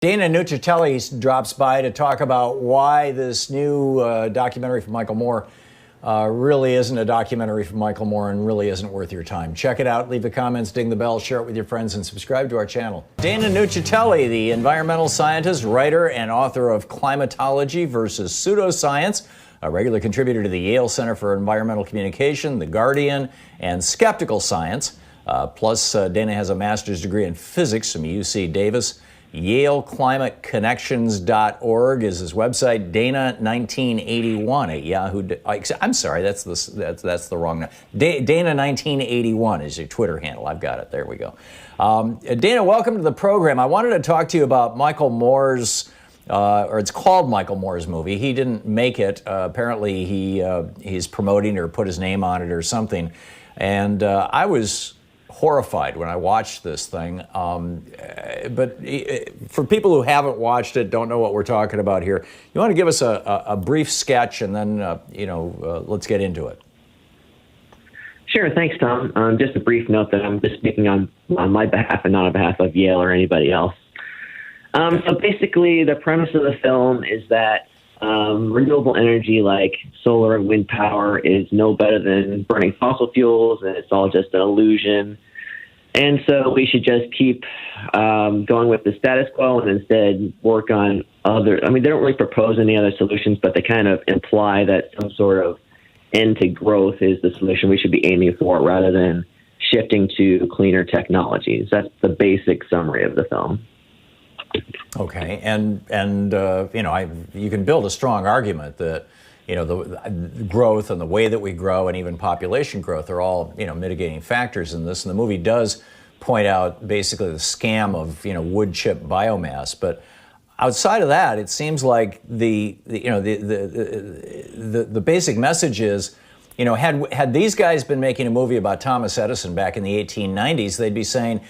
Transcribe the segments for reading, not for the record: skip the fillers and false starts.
Dana Nuccitelli drops by to talk about why this new documentary from Micheal Moore really isn't a documentary from Micheal Moore and really isn't worth your time. Check it out, leave the comments, ding the bell, share it with your friends, and subscribe to our channel. Dana Nuccitelli, the environmental scientist, writer, and author of Climatology versus Pseudoscience, a regular contributor to the Yale Center for Environmental Communication, The Guardian, and Skeptical Science. Plus, Dana has a master's degree in physics from UC Davis. YaleClimateConnections.org is his website. Dana 1981 at Yahoo. I'm sorry, that's the wrong name. Dana 1981 is your Twitter handle. I've got it. There we go. Dana, welcome to the program. I wanted to talk to you about Micheal Moore's, or it's called Micheal Moore's movie. He didn't make it. Apparently, he's promoting or put his name on it or something. And I was horrified when I watched this thing. But for people who haven't watched it, don't know what we're talking about here, you want to give us a brief sketch and then, let's get into it. Sure. Thanks, Tom. Just a brief note that I'm just speaking on my behalf and not on behalf of Yale or anybody else. So basically, the premise of the film is that renewable energy like solar and wind power is no better than burning fossil fuels, and it's all just an illusion. And so we should just keep going with the status quo and instead work on other. I mean, they don't really propose any other solutions, but they kind of imply that some sort of end to growth is the solution we should be aiming for rather than shifting to cleaner technologies. That's the basic summary of the film. Okay, and you can build a strong argument that the growth and the way that we grow and even population growth are all mitigating factors in this. And the movie does point out basically the scam of wood chip biomass. But outside of that, it seems like the basic message is, had these guys been making a movie about Thomas Edison back in the 1890s, they'd be saying,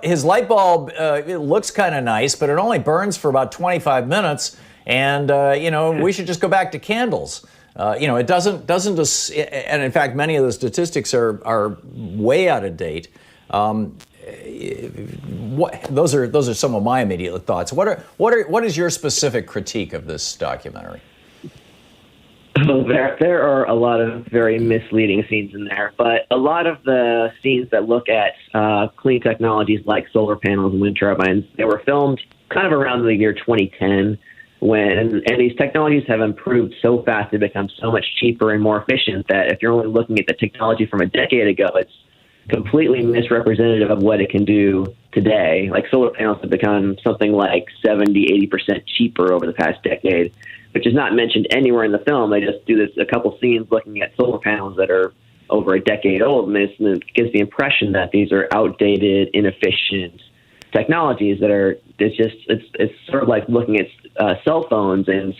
his light bulb, it looks kind of nice, but it only burns for about 25 minutes. And, we should just go back to candles. It doesn't, and in fact, many of the statistics are way out of date. Those are some of my immediate thoughts. What is your specific critique of this documentary? Oh, there are a lot of very misleading scenes in there, but a lot of the scenes that look at clean technologies like solar panels and wind turbines, they were filmed kind of around the year 2010, and these technologies have improved so fast, they become so much cheaper and more efficient that if you're only looking at the technology from a decade ago, it's completely misrepresentative of what it can do today. Like solar panels have become something like 70-80% cheaper over the past decade, which is not mentioned anywhere in the film. They just do this a couple scenes looking at solar panels that are over a decade old, and it gives the impression that these are outdated, inefficient technologies that are. It's sort of like looking at cell phones and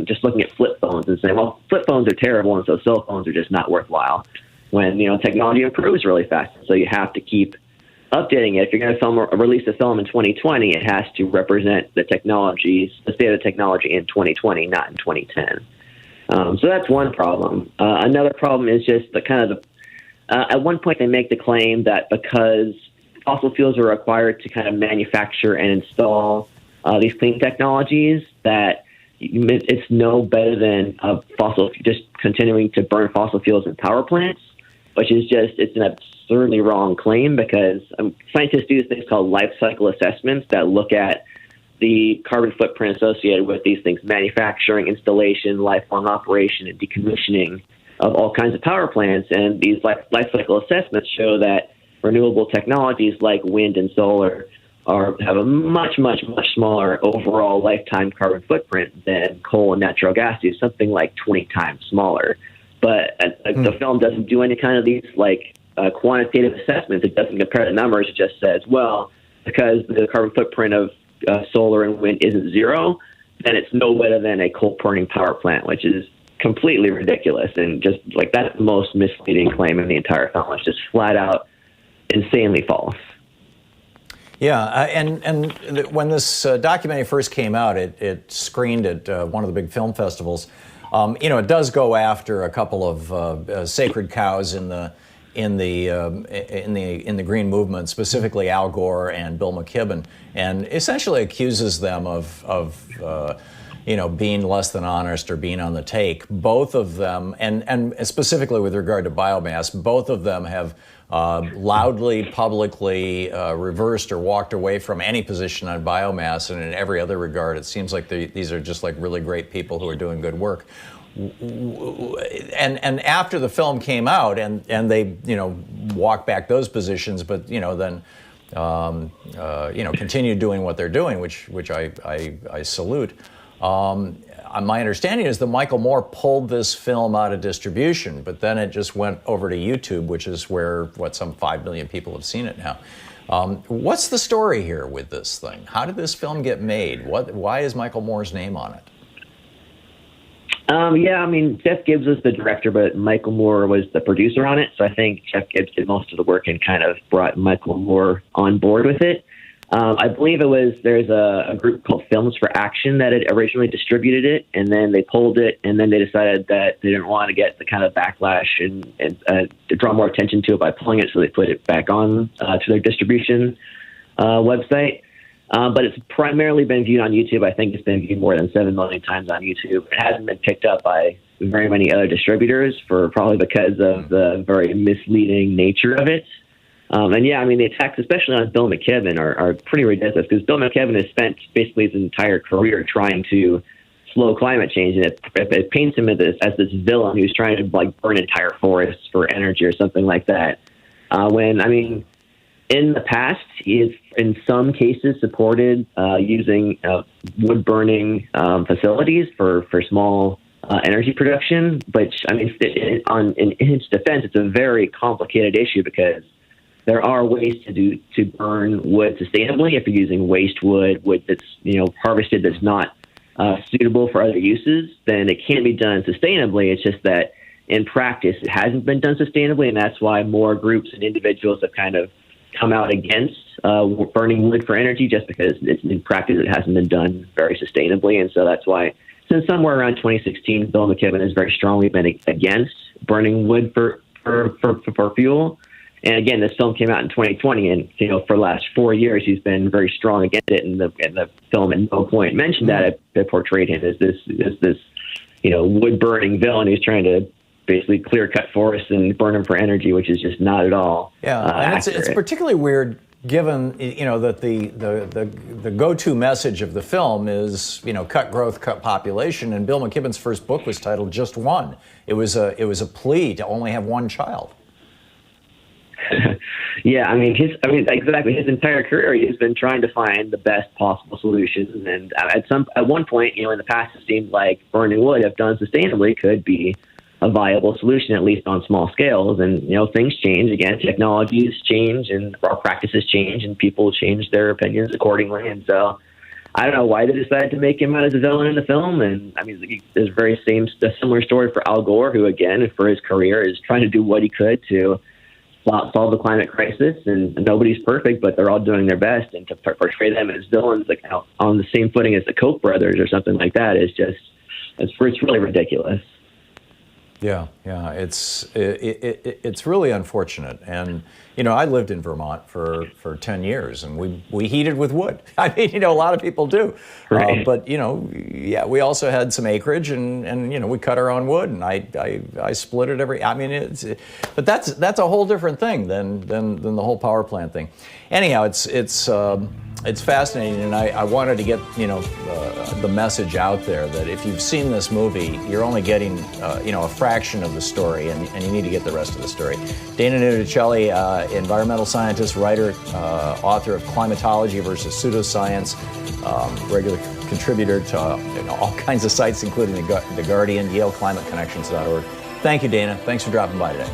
just looking at flip phones and saying, well, flip phones are terrible, and so cell phones are just not worthwhile. When technology improves really fast, so you have to keep updating it. If you're going to release a film in 2020, it has to represent the state of technology in 2020, not in 2010. So that's one problem. Another problem is just at one point they make the claim that because fossil fuels are required to kind of manufacture and install these clean technologies, that it's no better than just continuing to burn fossil fuels in power plants, which is it's an absurdly wrong claim because scientists do things called life cycle assessments that look at the carbon footprint associated with these things, manufacturing, installation, lifelong operation, and decommissioning of all kinds of power plants. And these life cycle assessments show that renewable technologies like wind and solar have a much, much, much smaller overall lifetime carbon footprint than coal and natural gas do, something like 20 times smaller. But the film doesn't do any kind of these quantitative assessments. It doesn't compare the numbers. It just says, well, because the carbon footprint of solar and wind isn't zero, then it's no better than a coal-burning power plant, which is completely ridiculous. And just that's the most misleading claim in the entire film. It's just flat out insanely false. Yeah, and when this documentary first came out, it screened at one of the big film festivals. It does go after a couple of sacred cows in the in the green movement, specifically Al Gore and Bill McKibben, and essentially accuses them of being less than honest or being on the take. Both of them, and specifically with regard to biomass, both of them have loudly, publicly reversed or walked away from any position on biomass, and in every other regard, it seems like these are just like really great people who are doing good work. And after the film came out, and they walked back those positions, but then continued doing what they're doing, which I salute. My understanding is that Micheal Moore pulled this film out of distribution, but then it just went over to YouTube, which is where some 5 million people have seen it now. What's the story here with this thing? How did this film get made? Why is Micheal Moore's name on it? Jeff Gibbs was the director, but Micheal Moore was the producer on it. So I think Jeff Gibbs did most of the work and kind of brought Micheal Moore on board with it. I believe there's a group called Films for Action that had originally distributed it, and then they pulled it, and then they decided that they didn't want to get the kind of backlash and to draw more attention to it by pulling it, so they put it back on to their distribution website. But it's primarily been viewed on YouTube. I think it's been viewed more than 7 million times on YouTube. It hasn't been picked up by very many other distributors probably because of the very misleading nature of it. The attacks, especially on Bill McKibben, are pretty ridiculous because Bill McKibben has spent basically his entire career trying to slow climate change, and it paints him as this villain who's trying to burn entire forests for energy or something like that. In the past, he has, in some cases, supported using wood-burning facilities for small energy production. But, in his defense, it's a very complicated issue because there are ways to burn wood sustainably if you're using waste wood that's harvested that's not suitable for other uses. Then it can be done sustainably. It's just that in practice, it hasn't been done sustainably, and that's why more groups and individuals have kind of come out against burning wood for energy, just because in practice it hasn't been done very sustainably. And so that's why, since somewhere around 2016, Bill McKibben has very strongly been against burning wood for fuel. And again, this film came out in 2020, and for the last 4 years, he's been very strong against it. And the film at no point mentioned that. It portrayed him as this wood burning villain who's trying to basically clear cut forests and burn them for energy, which is just not at all. And it's particularly weird given that the go-to message of the film is cut growth, cut population, and Bill McKibben's first book was titled Just One. It was a plea to only have one child. Exactly. His entire career, he's been trying to find the best possible solutions. And at one point, in the past, it seemed like burning wood, if done sustainably, could be a viable solution, at least on small scales. And things change. Again, technologies change, and our practices change, and people change their opinions accordingly. And so, I don't know why they decided to make him out as a villain in the film. And there's a similar story for Al Gore, who again, for his career, is trying to do what he could to solve the climate crisis, and nobody's perfect, but they're all doing their best. And to portray them as villains, on the same footing as the Koch brothers or something like that, is just it's really ridiculous. Yeah, it's really unfortunate. And I lived in Vermont for 10 years, and we heated with wood. A lot of people do. Right. But we also had some acreage, and we cut our own wood, and I split it but that's a whole different thing than the whole power plant thing. Anyhow, it's fascinating, and I wanted to get the message out there that if you've seen this movie, you're only getting a fraction of the story, and you need to get the rest of the story. Dana Nuccitelli, environmental scientist, writer, author of Climatology versus Pseudoscience, regular contributor to all kinds of sites, including The Guardian, YaleClimateConnections.org. Thank you, Dana. Thanks for dropping by today.